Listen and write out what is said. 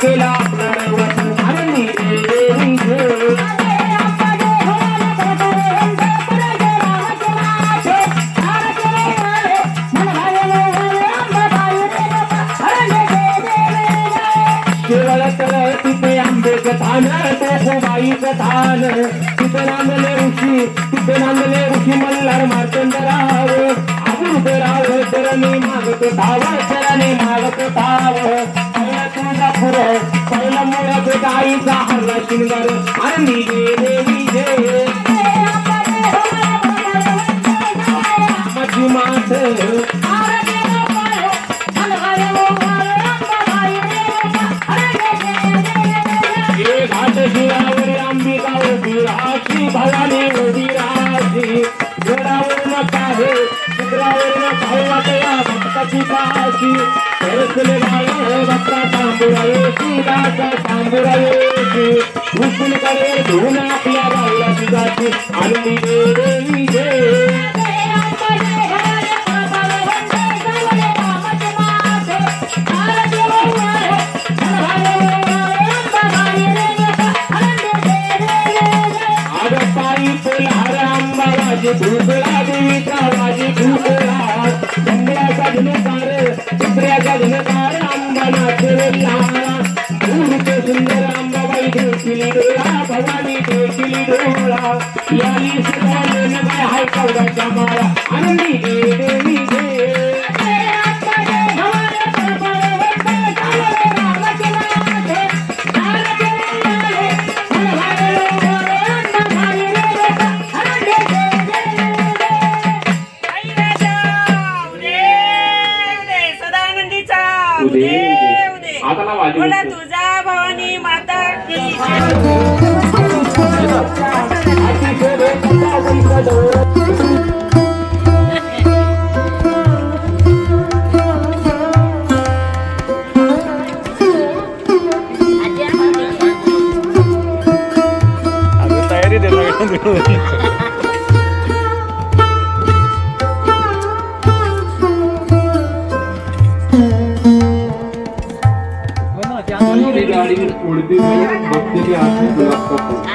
केला पर्वत आनंदी देवी जय तिथे आंबे कथान बाई कथान तिथे नांदले ऋषी मल्हार मार्तंडराव अबुलराव चरणी मागत धाव पहिला तुझा फुर पहिला मुळात गाईचा हरला शिंगार आनंदी देवी जय माझी मात शिवावरी अंबिका उभी राशी भवानी उभी राशी जोडावर नका हे शुक्रावर नका वाटया भक्ताची काशी सरसले बाळे भक्ता सांबुरायची दासा सांबुरायची भूषण करे धुन आपल्या बाळला शिजाची आनंदी देवी जय भूसळा देवीचा वाजी भूसळा डोंगराचा धनुकार चित्र्याचा धनुकार आंबा नाचलेला मूर्त सुंदर अंबाबाई देखील डोळा भवानी देखील डोळा याली सुधारण काय हाय कवडाच्या माळा आनंदी देवी जय बोला तुझा भवानी माता की तयारी देणार गाड़ी उड़ती हुई भक्ति की आंखें गुलाब का फूल